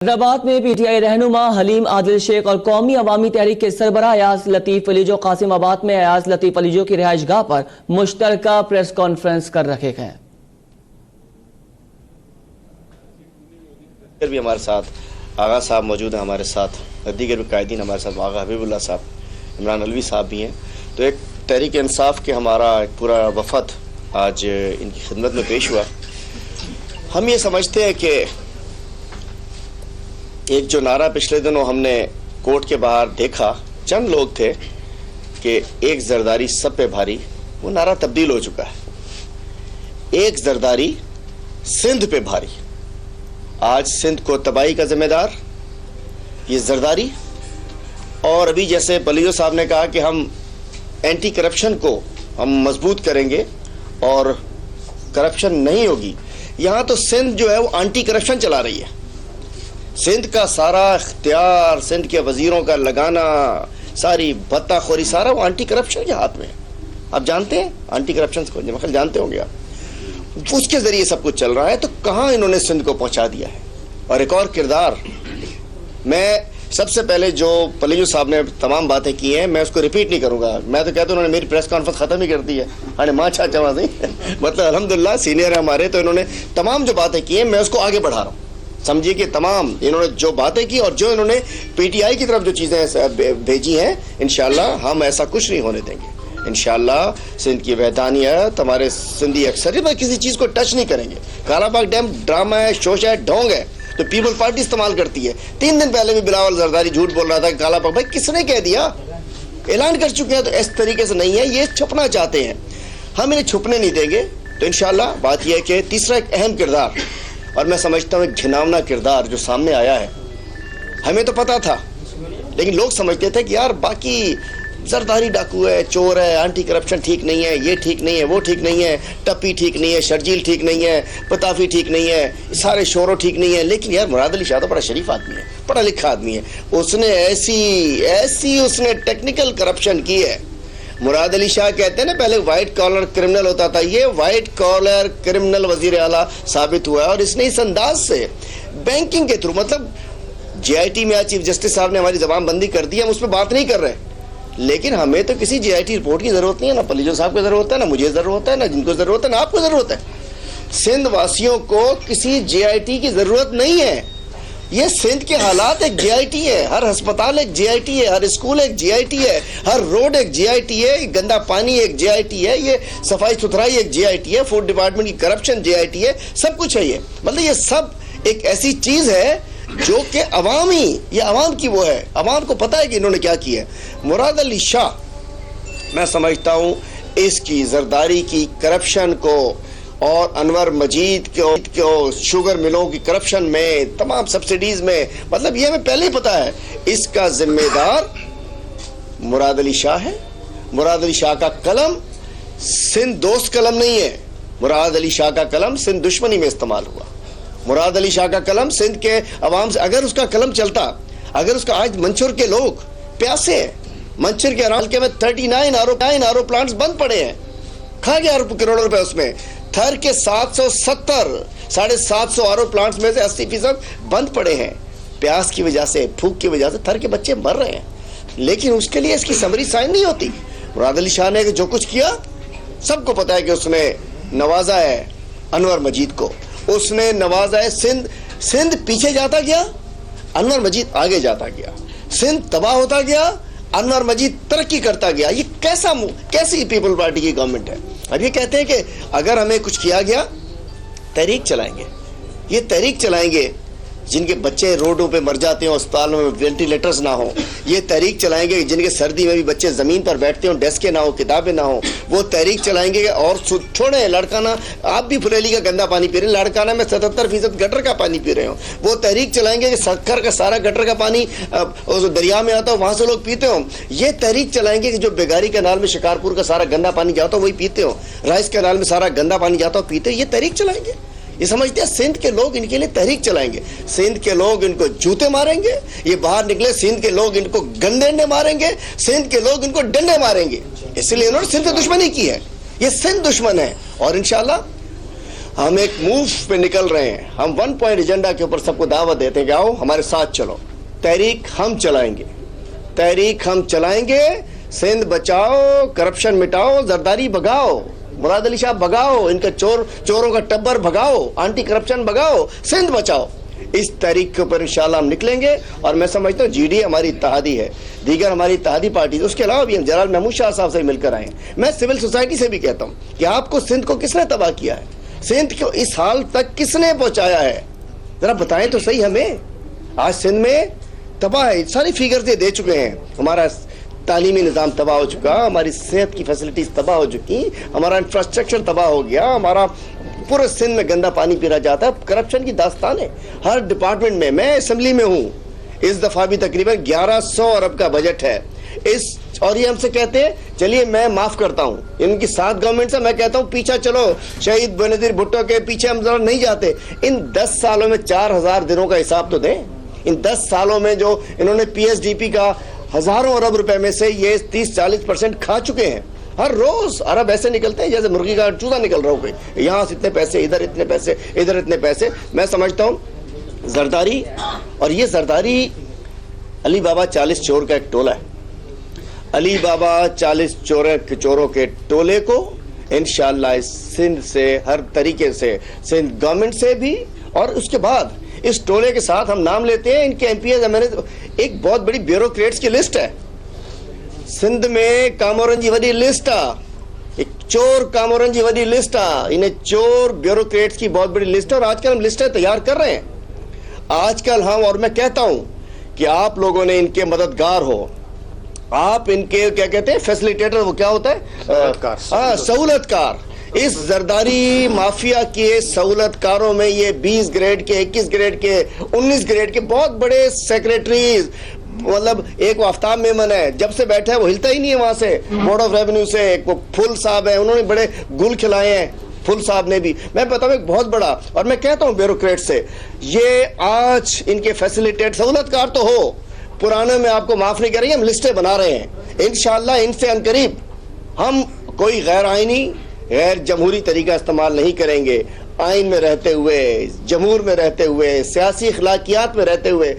حیدرآباد میں P T I رہنما حلیم عادل شیخ اور قومی عوامی تحریک کے سربراہ ایاز لطیف علیجو قاسم آباد میں ایاز لطیف علیجو کی رہائش گاہ پر مشترکہ پریس کانفرنس کر رکھے گئے. بھی ہمارے ساتھ آغا صاحب موجود ہیں، ہمارے ساتھ دیگر بھی قائدین ہمارے ساتھ، آغا حبیب اللہ صاحب، عمران علوی صاحب بھی ہیں. تو ایک تحریک انصاف کے ہمارا ایک پورا وفد آج ان کی خدمت میں پیش ہوا. ہم یہ سمجھتے ہیں کہ ایک جو نعرہ پچھلے دنوں ہم نے کورٹ کے باہر دیکھا، چند لوگ تھے کہ ایک زرداری سب پہ بھاری، وہ نعرہ تبدیل ہو چکا ہے. ایک زرداری سندھ پہ بھاری. آج سندھ کو تباہی کا ذمہ دار یہ زرداری. اور ابھی جیسے پلیو صاحب نے کہا کہ ہم اینٹی کرپشن کو ہم مضبوط کریں گے اور کرپشن نہیں ہوگی. یہاں تو سندھ جو ہے وہ اینٹی کرپشن چلا رہی ہے. سندھ کا سارا اختیار، سندھ کے وزیروں کا لگانا، ساری بھتہ خوری، سارا وہ اینٹی کرپشن کے ہاتھ میں ہے. آپ جانتے ہیں اینٹی کرپشن کو، مخل جانتے ہوں گے آپ، اس کے ذریعے سب کچھ چل رہا ہے. تو کہاں انہوں نے سندھ کو پہنچا دیا ہے. اور ایک اور کردار، میں سب سے پہلے جو پلیو صاحب نے تمام باتیں کی ہیں میں اس کو ریپیٹ نہیں کروں گا. میں تو کہتا ہوں انہوں نے میری پریس کانفرنس ختم ہی کر دی ہے. ہاں ماں چاچا مطلب الحمدللہ سینئر ہے ہمارے، تو انہوں نے تمام جو باتیں کی ہیں میں اس کو آگے بڑھا رہا ہوں. سمجھیے کہ تمام انہوں نے جو باتیں کی اور جو انہوں نے پی ٹی آئی کی طرف جو چیزیں بھیجی ہیں، انشاءاللہ ہم ایسا کچھ نہیں ہونے دیں گے. انشاءاللہ سندھ کی وحدانیت، ہمارے سندھی اکثریت میں کسی چیز کو ٹچ نہیں کریں گے. کالا باغ ڈیم ڈرامہ ہے، شوش ہے، ڈھونگ ہے، تو پیپل پارٹی استعمال کرتی ہے. 3 دن پہلے بھی بلاول زرداری جھوٹ بول رہا تھا کہ کالا باغ، بھائی کس نے کہہ دیا؟ اعلان کر چکے ہیں. تو اس طریقے سے نہیں ہے، یہ چھپنا چاہتے ہیں، ہم انہیں چھپنے نہیں دیں گے. تو انشاءاللہ بات یہ ہے کہ تیسرا ایک اہم کردار، اور میں سمجھتا ہوں ایک گھناؤنا کردار جو سامنے آیا ہے. ہمیں تو پتا تھا لیکن لوگ سمجھتے تھے کہ یار باقی زرداری ڈاکو ہے، چور ہے، اینٹی کرپشن ٹھیک نہیں ہے، یہ ٹھیک نہیں ہے، وہ ٹھیک نہیں ہے، ٹپی ٹھیک نہیں ہے، شرجیل ٹھیک نہیں ہے، پتافی ٹھیک نہیں ہے، سارے شوروں ٹھیک نہیں ہے. لیکن یار مراد علی شاہ تو بڑا شریف آدمی ہے، پڑھا لکھا آدمی ہے. اس نے ایسی اس نے ٹیکنیکل کرپشن کی ہے. مراد علی شاہ کہتے ہیں نا پہلے وائٹ کالر کرمنل ہوتا تھا، یہ وائٹ کالر کرمنل وزیر اعلیٰ ثابت ہوا ہے. اور اس نے اس انداز سے بینکنگ کے تھرو، مطلب جے آئی ٹی میں آج چیف جسٹس صاحب نے ہماری زبان بندی کر دی، ہم اس پہ بات نہیں کر رہے، لیکن ہمیں تو کسی جے آئی ٹی رپورٹ کی ضرورت نہیں ہے. نہ پلیجو صاحب کو ضرورت ہے، نہ مجھے ضرورت ہے، نہ جن کو ضرورت ہے، نہ آپ کو ضرورت ہے. سندھ واسیوں کو کسی جے آئی ٹی کی ضرورت نہیں ہے. یہ سندھ کے حالات ایک جے آئی ٹی ہے، ہر ہسپتال ایک جے آئی ٹی ہے، ہر اسکول ایک جے آئی ٹی ہے، ہر روڈ ایک جے آئی ٹی ہے، گندا پانی ایک جے آئی ٹی ہے، یہ صفائی ستھرائی ایک جے آئی ٹی ہے، فوڈ ڈپارٹمنٹ کی کرپشن جے آئی ٹی ہے، سب کچھ ہے. یہ مطلب یہ سب ایک ایسی چیز ہے جو کہ عوام ہی، یہ عوام کی وہ ہے، عوام کو پتہ ہے کہ انہوں نے کیا کیا ہے. مراد علی شاہ میں سمجھتا ہوں اس کی زرداری کی کرپشن کو اور انور مجید کو شوگر ملوں کی کرپشن میں، تمام سبسڈیز میں، مطلب یہ ہمیں پہلے ہی پتا ہے، اس کا ذمہ دار مراد علی شاہ ہے. مراد علی شاہ کا قلم سندھ دوست قلم نہیں ہے. مراد علی شاہ کا قلم سندھ دشمنی میں استعمال ہوا. مراد علی شاہ کا قلم سندھ کے عوام سے، اگر اس کا قلم چلتا، اگر اس کا، آج منچور کے لوگ پیاسے ہیں، منچر کے علاقے میں 39 آر او پلانٹس بند پڑے ہیں، کھا گیا کروڑوں روپے. اس میں تھر کے 770 آر او پلانٹس میں سے 80% بند پڑے ہیں. پیاس کی وجہ سے، بھوک کی وجہ سے تھر کے بچے مر رہے ہیں، لیکن اس کے لیے اس کی سمری سائن نہیں ہوتی. مراد علی شاہ نے جو کچھ کیا سب کو پتا ہے کہ اس نے نوازا ہے انور مجید کو، اس نے نوازا ہے. سندھ پیچھے جاتا گیا، انور مجید آگے جاتا گیا. سندھ تباہ ہوتا گیا، انور مجید ترقی کرتا گیا. یہ کیسی پیپل پارٹی کی گورنمنٹ ہے؟ اب یہ کہتے ہیں کہ اگر ہمیں کچھ کیا گیا تحریک چلائیں گے. یہ تحریک چلائیں گے جن کے بچے روڈوں پہ مر جاتے ہیں، اسپتالوں میں وینٹیلیٹرز نہ ہوں. یہ تحریک چلائیں گے جن کے سردی میں بھی بچے زمین پر بیٹھتے ہوں، ڈیسکیں نہ ہوں، کتابیں نہ ہوں. وہ تحریک چلائیں گے. اور چھوڑیں لڑکانہ، آپ بھی پھریلی کا گندا پانی پی رہے ہیں، لڑکانہ میں 77% گٹر کا پانی پی رہے ہوں. وہ تحریک چلائیں گے کہ سکھر کا سارا گٹر کا پانی دریا میں آتا ہو، وہاں سے لوگ پیتے ہوں. یہ تحریک چلائیں گے کہ جو بیگاری کینال میں شکارپور کا سارا گندا پانی جاتا ہو وہی پیتے ہوں، رائس کینال میں سارا گندا پانی جاتا ہو پیتے ہو. یہ تحریک چلائیں گے. یہ سمجھتے ہیں سندھ کے لوگ ان کے لیے تحریک چلائیں گے. سندھ کے لوگ ان کو جوتے ماریں گے. یہ باہر نکلے، سندھ کے لوگ ان کو گندے ماریں گے، سندھ کے لوگ ان کو ڈنڈے ماریں گے. اس لیے انہوں نے سندھ سے دشمنی کی ہے. یہ سندھ دشمن ہے. اور انشاءاللہ ہم ایک موو پہ نکل رہے ہیں. ہم 1 پوائنٹ ایجنڈا کے اوپر سب کو دعوت دیتے ہیں کہ آؤ ہمارے ساتھ چلو. تحریک ہم چلائیں گے, تحریک ہم چلائیں گے. سندھ بچاؤ, کرپشن مٹاؤ, زرداری بھگاؤ, مراد علی شاہ بھگاؤ, ان کا چوروں کا ٹبر بھگاؤ, اینٹی کرپشن بھگاؤ, سندھ بچاؤ. اس تحریک کے اوپر انشاءاللہ ہم نکلیں گے. اور میں سمجھتا ہوں جی ڈی ہماری اتحادی ہے, دیگر ہماری اتحادی پارٹی, اس کے علاوہ بھی ہم جنرل محمود شاہ صاحب سے مل کر آئے ہیں. میں سول سوسائٹی سے بھی کہتا ہوں کہ آپ کو سندھ کو کس نے تباہ کیا ہے, سندھ کو اس حال تک کس نے پہنچایا ہے, ذرا بتائیں تو صحیح ہمیں. آج سندھ میں تباہ ہے, ساری فیگرز یہ دے چکے ہیں. ہمارا تعلیمی نظام تباہ ہو چکا, ہماری صحت کی فیسلٹیز تباہ ہو چکی, ہمارا انفراسٹرکچر تباہ ہو گیا, ہمارا پورے سندھ میں گندا پانی پیرا جاتا ہے. کرپشن کی داستان ہے ہر ڈپارٹمنٹ میں. میں اسمبلی میں ہوں, اس دفعہ بھی تقریباً 1100 ارب کا بجٹ ہے اور یہ ہم سے کہتے ہیں چلیے میں معاف کرتا ہوں ان کی 7 گورنمنٹ سے. میں کہتا ہوں پیچھا چلو, شہید بینظیر بھٹو کے پیچھے ہم ذرا نہیں جاتے. ان 10 سالوں میں 4000 دنوں کا حساب تو دیں. ان 10 سالوں میں جو انہوں نے پی ایس ڈی پی کا ہزاروں ارب روپے میں سے یہ 30-40% کھا چکے ہیں. ہر روز ارب ایسے نکلتے ہیں جیسے مرغی کا چوزا نکل رہا ہو کوئی, یہاں سے اتنے پیسے, ادھر اتنے پیسے, ادھر اتنے پیسے. میں سمجھتا ہوں زرداری, اور یہ زرداری علی بابا 40 چور کا ایک ٹولہ ہے. علی بابا 40 چوروں کے ٹولے کو انشاءاللہ اس سندھ سے ہر طریقے سے, سندھ گورنمنٹ سے بھی, اور اس کے بعد اس ٹولے کے ساتھ ہم نام لیتے ہیں ان کے ایم پی ایز. میں نے ایک بہت بڑی بیوروکریٹس کی لسٹ ہے سندھ میں, کامورن جی وڈی لسٹ آ, ایک چور کامورن جی وڈی لسٹ آ, انہیں چور بیوروکریٹس کی بہت بڑی لسٹ ہے. اور آج کل ہم لسٹیں تیار کر رہے ہیں. آج کل ہم, اور میں کہتا ہوں کہ آپ لوگوں نے ان کے مددگار ہو, آپ ان کے کیا کہتے ہیں فیسلیٹیٹر, وہ کیا ہوتا ہے سہولت کار. اس زرداری مافیا کے سہولت کاروں میں یہ 20 گریڈ کے, 21 گریڈ کے, 19 گریڈ کے بہت بڑے سیکریٹریز, مطلب ایک وہ آفتاب میمن ہے, جب سے بیٹھا ہے وہ ہلتا ہی نہیں ہے وہاں سے. بورڈ آف ریونیو سے ایک وہ پھول صاحب ہیں, انہوں نے بڑے گل کھلائے ہیں, پھول صاحب نے بھی. میں بتاؤں ایک بہت بڑا, اور میں کہتا ہوں بیوروکریٹ سے, یہ آج ان کے فیسلیٹیٹ سہولت کار تو ہو, پرانے میں آپ کو معاف نہیں کر رہی, ہم لسٹیں بنا رہے ہیں انشاءاللہ. ان سے عنقریب ہم کوئی غیر آئینی, غیر جمہوری طریقہ استعمال نہیں کریں گے. آئین میں رہتے ہوئے, جمہور میں رہتے ہوئے, سیاسی اخلاقیات میں رہتے ہوئے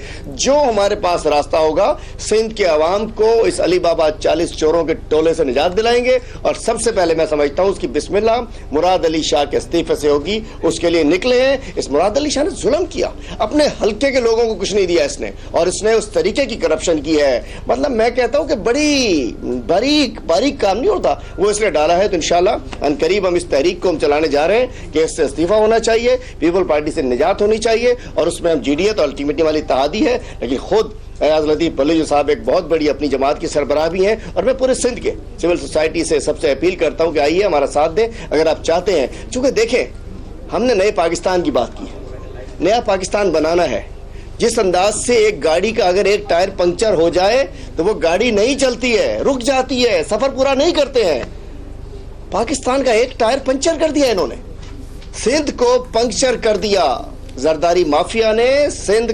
جو ہمارے پاس راستہ ہوگا, سندھ کے عوام کو اس علی بابا 40 چوروں کے ٹولے سے نجات دلائیں گے. اور سب سے پہلے میں سمجھتا ہوں اس کی بسم اللہ مراد علی شاہ کے استعفے سے ہوگی. اس کے لیے نکلے ہیں. اس مراد علی شاہ نے ظلم کیا, اپنے حلقے کے لوگوں کو کچھ نہیں دیا اس نے, اور اس نے اس طریقے کی کرپشن کی ہے. مطلب میں کہتا ہوں کہ بڑی باریک کام نہیں ہوتا, وہ اس نے ڈالا ہے. تو انشاءاللہ عنقریب ہم اس تحریک کو ہم چلانے جا رہے ہیں کہ اس سے استعفیٰ ہونا چاہیے, پیپل پارٹی سے نجات ہونی چاہیے, اور اس میں ہم جی ڈی ہے تو الٹیمیٹلی والی اتحادی ہے. لیکن خود ایاز لطیف بلوچ صاحب ایک بہت بڑی اپنی جماعت کی سربراہ بھی ہیں, اور میں پورے سندھ کے سول سوسائٹی سے سب سے اپیل کرتا ہوں کہ آئیے ہمارا ساتھ دیں اگر آپ چاہتے ہیں. چونکہ دیکھیں ہم نے نئے پاکستان کی بات کی ہے, نیا پاکستان بنانا ہے. جس انداز سے ایک گاڑی کا اگر ایک ٹائر پنکچر ہو جائے تو وہ گاڑی نہیں چلتی ہے, رک جاتی ہے, سفر پورا نہیں کرتے ہیں. پاکستان کا ایک ٹائر پنکچر کر دیا انہوں نے, سندھ کو پنکچر کر دیا. زرداری مافیا نے سندھ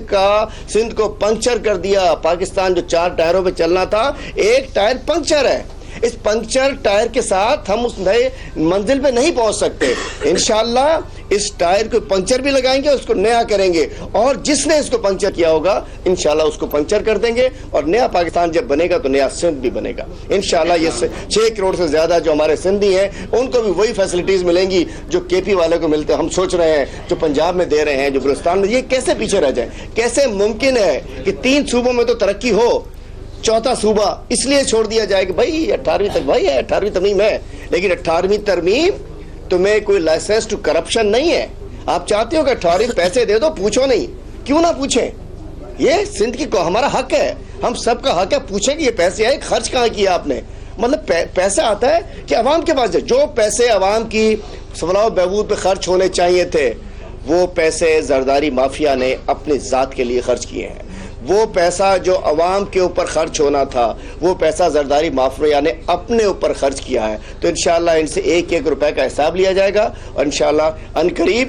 کو پنکچر کر دیا. پاکستان جو 4 ٹائروں پہ چلنا تھا, ایک ٹائر پنکچر ہے. اس پنکچر ٹائر کے ساتھ ہم اس نئے منزل پہ نہیں پہنچ سکتے. انشاءاللہ اس ٹائر کو پنکچر بھی لگائیں گے, اس کو نیا کریں گے, اور جس نے اس کو پنکچر کیا ہوگا انشاءاللہ اس کو پنکچر کر دیں گے. اور نیا پاکستان جب بنے گا تو نیا سندھ بھی بنے گا انشاءاللہ. یہ 6 کروڑ سے زیادہ جو ہمارے سندھی ہیں ان کو بھی وہی فیسلٹیز ملیں گی جو کے پی والے کو ملتے ہیں. ہم سوچ رہے ہیں جو پنجاب میں دے رہے ہیں, جو بلوچستان میں, یہ کیسے پیچھے رہ جائیں؟ کیسے ممکن ہے کہ 3 صوبوں میں تو ترقی ہو, 4تھا صوبہ اس لیے چھوڑ دیا جائے کہ بھائی 18ویں تک, بھائی 18ویں ترمیم ہے, لیکن 18ویں ترمیم تمہیں کوئی لائسنس ٹو کرپشن نہیں ہے. آپ چاہتے ہو کہ 18ویں پیسے دے دو, پوچھو نہیں, کیوں نہ پوچھیں؟ یہ سندھ کی ہمارا حق ہے, ہم سب کا حق ہے پوچھیں کہ یہ پیسے آئے, خرچ کہاں کیا آپ نے. مطلب پیسہ آتا ہے کہ عوام کے پاس جو پیسے عوام کی فلاح و بہبود پہ خرچ ہونے چاہیے تھے, وہ پیسے زرداری مافیا نے اپنی ذات کے لیے خرچ کیے ہیں. وہ پیسہ جو عوام کے اوپر خرچ ہونا تھا, وہ پیسہ زرداری مافیا نے اپنے اوپر خرچ کیا ہے. تو انشاءاللہ ان سے 1-1 روپے کا حساب لیا جائے گا, اور انشاءاللہ عنقریب